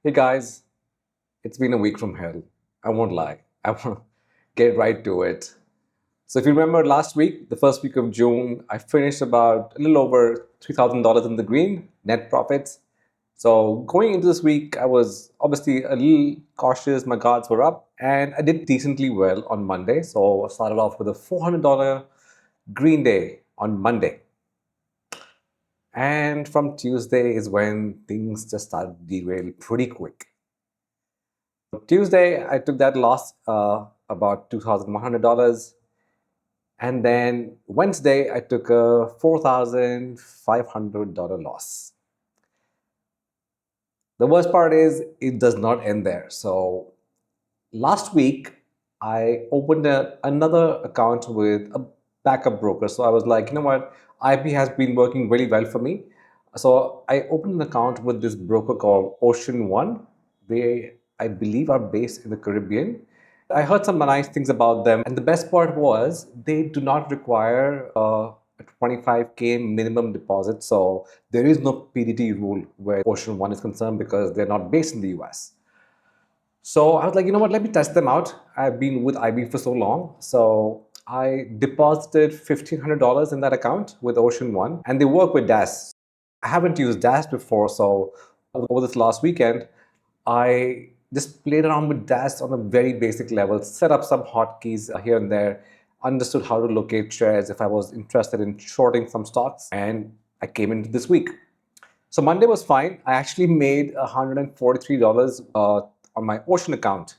Hey guys, it's been a week from hell. I won't lie. I want to get right to it. So, if you remember last week, the first week of June, I finished about a little over $3,000 in the green, net profits. So, going into this week, I was obviously a little cautious. My guards were up, and I did decently well on Monday. So, I started off with a $400 green day on Monday. And from Tuesday is when things just started derail pretty quick. Tuesday, I took that loss, about $2,100. And then Wednesday, I took a $4,500 loss. The worst part is it does not end there. So last week, I opened another account with a backup broker. So I was like, you know what? IB has been working really well for me. So I opened an account with this broker called Ocean One. They, I believe, are based in the Caribbean. I heard some nice things about them. And the best part was they do not require a 25K minimum deposit. So there is no PDT rule where Ocean One is concerned because they're not based in the US. So I was like, you know what, let me test them out. I've been with IB for so long. So I deposited $1,500 in that account with Ocean One, and they work with DAS. I haven't used DAS before, so over this last weekend, I just played around with DAS on a very basic level, set up some hotkeys here and there, understood how to locate shares if I was interested in shorting some stocks, and I came into this week. So Monday was fine. I actually made $143 on my Ocean account.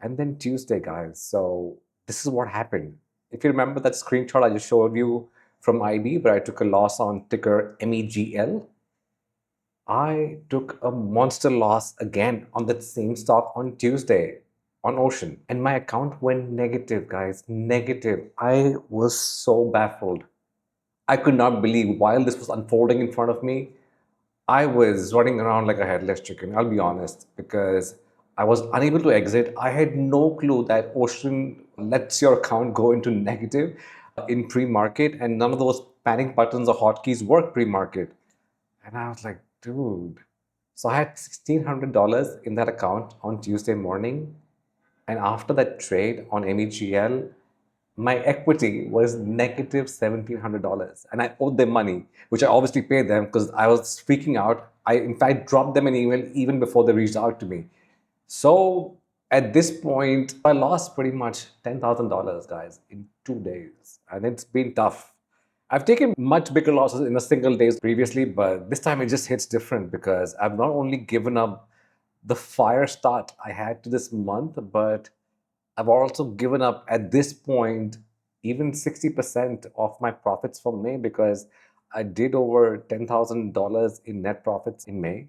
And then Tuesday, guys. So this is what happened. If you remember that screenshot I just showed you from IB where I took a loss on ticker MEGL, I took a monster loss again on that same stock on Tuesday on Ocean. And my account went negative, guys. Negative. I was so baffled. I could not believe while this was unfolding in front of me, I was running around like a headless chicken, I'll be honest, because I was unable to exit. I had no clue that Ocean lets your account go into negative in pre-market, and none of those panic buttons or hotkeys work pre-market. And I was like, dude. So I had $1,600 in that account on Tuesday morning. And after that trade on MEGL, my equity was negative $1,700 and I owed them money, which I obviously paid them because I was freaking out. I, in fact, dropped them an email even before they reached out to me. So at this point, I lost pretty much $10,000, guys, in 2 days. And it's been tough. I've taken much bigger losses in a single day previously, but this time it just hits different because I've not only given up the fire start I had to this month, but I've also given up at this point even 60% of my profits from May because I did over $10,000 in net profits in May.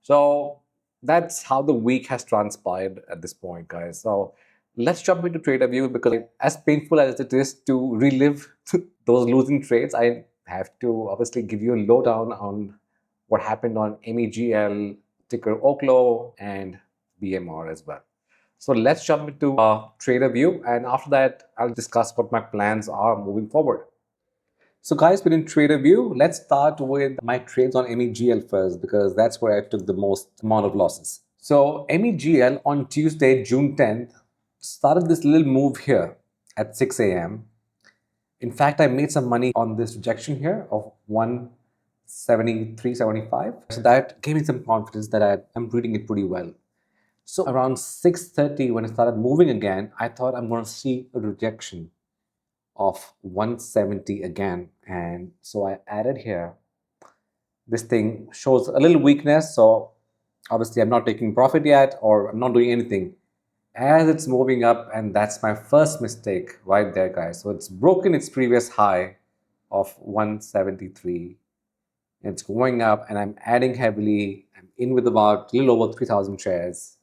So that's how the week has transpired at this point, guys. So let's jump into trader view because as painful as it is to relive those losing trades, I have to obviously give you a lowdown on what happened on MEGL, ticker OKLO, and BMR as well. So let's jump into trader view, and after that, I'll discuss what my plans are moving forward. So guys, within trader view, let's start with my trades on MEGL first because that's where I took the most amount of losses. So MEGL on Tuesday, June 10th, started this little move here at 6 a.m. In fact, I made some money on this rejection here of 173.75. So that gave me some confidence that I'm reading it pretty well. So around 6:30, when it started moving again, I thought I'm going to see a rejection of 170 again. And so I added here. This thing shows a little weakness. So obviously I'm not taking profit yet or I'm not doing anything as it's moving up. And that's my first mistake right there, guys. So it's broken its previous high of 173. It's going up and I'm adding heavily. I'm in with about a little over 3,000 shares.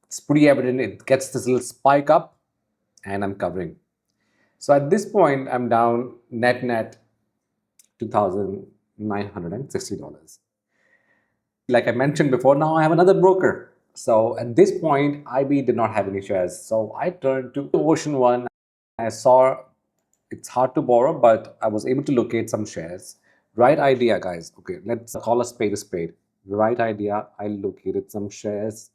It's pretty evident it gets this little spike up and I'm covering. So at this point, I'm down net $2,960. Like I mentioned before, now I have another broker. So at this point, IB did not have any shares. So I turned to Ocean One. I saw it's hard to borrow, but I was able to locate some shares. Right idea, guys. Okay, let's call a spade a spade. Right idea. I located some shares.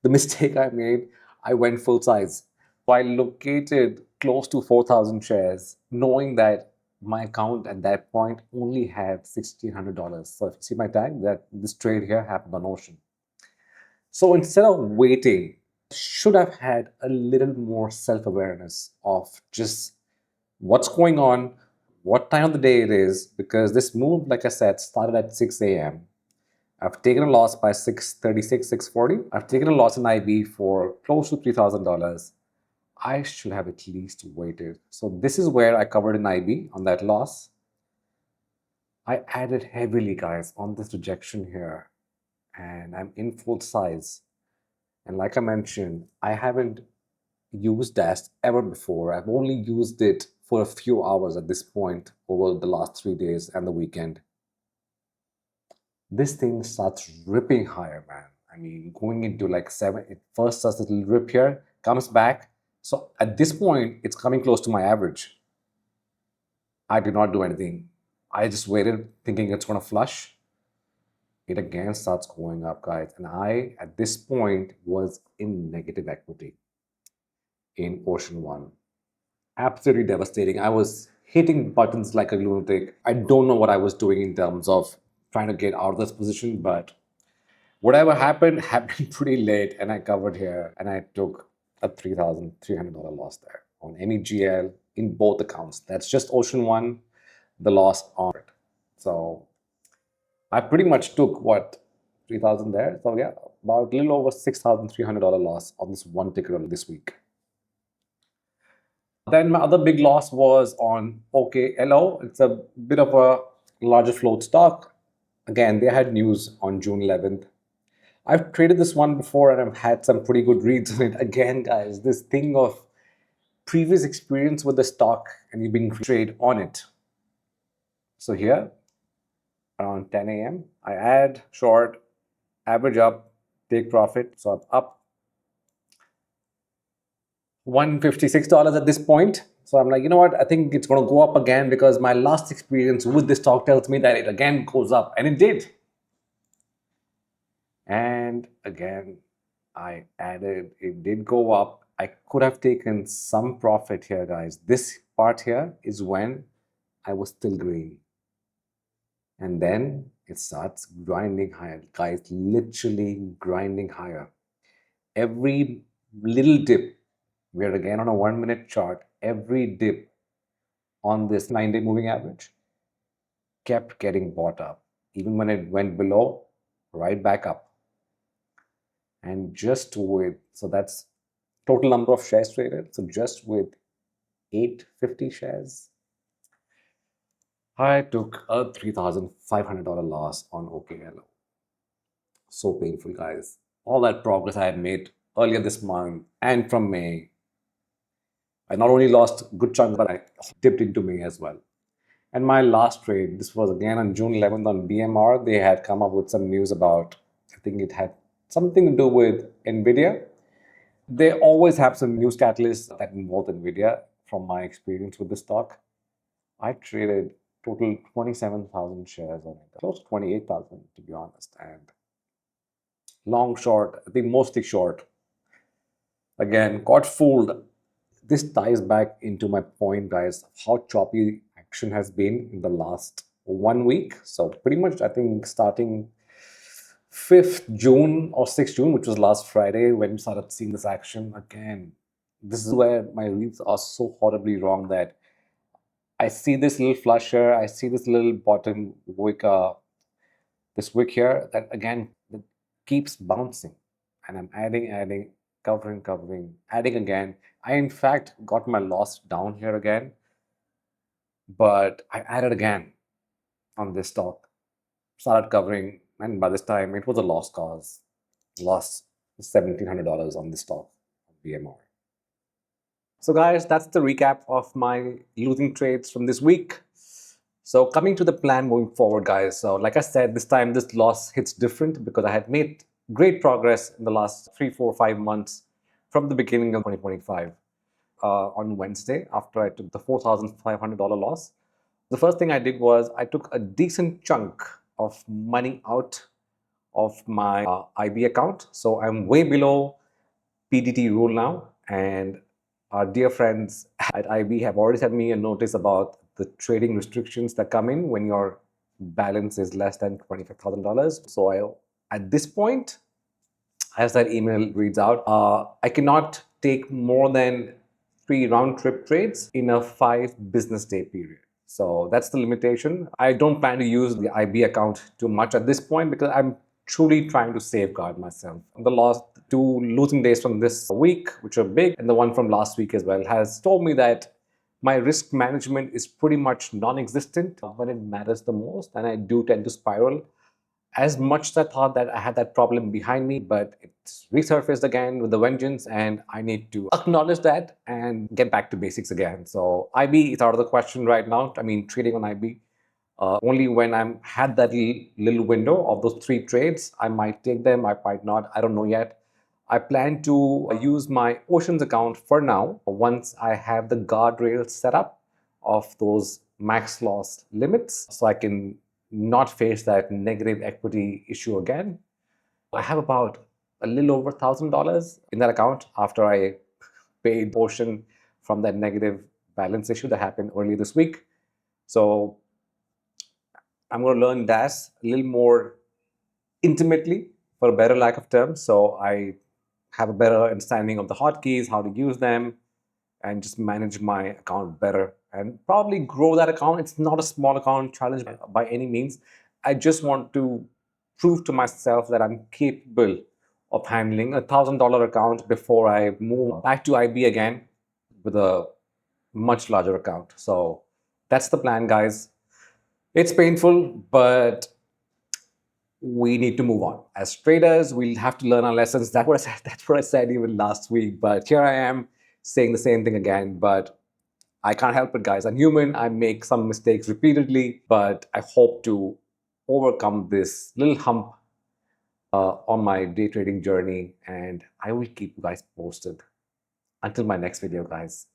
The mistake I made, I went full size. So I located close to 4,000 shares, knowing that my account at that point only had $1,600. So if you see my tag, that this trade here happened on Ocean. So instead of waiting, I should have had a little more self-awareness of just what's going on, what time of the day it is, because this move, like I said, started at 6 a.m. I've taken a loss by 636, 640. I've taken a loss in IB for close to $3,000. I should have at least waited. So this is where I covered in IB on that loss. I added heavily, guys, on this rejection here, and I'm in full size. And like I mentioned, I haven't used DAST ever before. I've only used it for a few hours at this point over the last 3 days and the weekend. This thing starts ripping higher, man. I mean, going into like 7, it first does a little rip here, comes back. So at this point, it's coming close to my average. I did not do anything. I just waited thinking it's going to flush. It again starts going up, guys. And I, at this point, was in negative equity in Ocean One. Absolutely devastating. I was hitting buttons like a lunatic. I don't know what I was doing in terms of trying to get out of this position, but whatever happened happened pretty late, and I covered here, and I took a $3,300 loss there on MEGL in both accounts. That's just Ocean One, the loss on it. So I pretty much took what, 3,000 there. So yeah, about a little over $6,300 loss on this one ticker this week. Then my other big loss was on OKLO. It's a bit of a larger float stock. Again, they had news on June 11th. I've traded this one before and I've had some pretty good reads on it. Again, guys, this thing of previous experience with the stock and you've been trade on it. So here, around 10 a.m., I add short, average up, take profit. So I'm up $156 at this point. So I'm like, you know what? I think it's going to go up again because my last experience with this stock tells me that it again goes up. And it did. And again, I added, it did go up. I could have taken some profit here, guys. This part here is when I was still green. And then it starts grinding higher. Guys, literally grinding higher. Every little dip, we're again on a 1-minute chart, every dip on this 9-day moving average kept getting bought up. Even when it went below, right back up. And just with, so that's total number of shares traded. So just with 850 shares, I took a $3,500 loss on OKLO. So painful, guys. All that progress I had made earlier this month and from May, I not only lost a good chunk, but I dipped into May as well. And my last trade, this was again on June 11th on BMR. They had come up with some news about, I think it had something to do with NVIDIA. They always have some news catalysts that involve NVIDIA from my experience with the stock. I traded total 27,000 shares on it, close to 28,000 to be honest. And long, short, I think mostly short. Again, got fooled. This ties back into my point, guys, how choppy action has been in the last 1 week. So pretty much, I think starting 5th June or 6th June, which was last Friday, when we started seeing this action again. This is where my reads are so horribly wrong that I see this little flusher, I see this little bottom wick, this wick here that again that keeps bouncing, and I'm adding, covering, adding again. I in fact got my loss down here again, but I added again on this stock, started covering, and by this time it was a lost cause. Lost $1,700 on this stock, BMR. So guys, that's the recap of my losing trades from this week. So coming to the plan moving forward, guys. So like I said, this time this loss hits different because I had made great progress in the last 3, 4, 5 months from the beginning of 2025. On Wednesday, after I took the $4,500 loss, the first thing I did was I took a decent chunk of money out of my IB account. So I'm way below PDT rule now, and our dear friends at IB have already sent me a notice about the trading restrictions that come in when your balance is less than $25,000. So at this point, as that email reads out, I cannot take more than 3 round trip trades in a 5 business day period. So that's the limitation. I don't plan to use the IB account too much at this point because I'm truly trying to safeguard myself. The last 2 losing days from this week, which are big, and the one from last week as well, has told me that my risk management is pretty much non-existent when it matters the most, and I do tend to spiral. As much as I thought that I had that problem behind me, but it's resurfaced again with a vengeance, and I need to acknowledge that and get back to basics again. So IB is out of the question right now. I mean, trading on IB. Only when I'm had that little window of those 3 trades, I might take them, I might not, I don't know yet. I plan to use my Oceans account for now once I have the guardrails set up of those max loss limits so I can not face that negative equity issue again. I have about a little over $1,000 in that account after I paid Ocean from that negative balance issue that happened earlier this week. So I'm going to learn DAS a little more intimately, for a better lack of terms. So I have a better understanding of the hotkeys, how to use them, and just manage my account better and probably grow that account. It's not a small account challenge by any means. I just want to prove to myself that I'm capable of handling a $1,000 account before I move back to IB again with a much larger account. So that's the plan, guys. It's painful, but we need to move on. As traders, we'll have to learn our lessons. That's what I said even last week. But here I am saying the same thing again. But I can't help it, guys. I'm human. I make some mistakes repeatedly, but I hope to overcome this little hump on my day trading journey. And I will keep you guys posted. Until my next video, guys.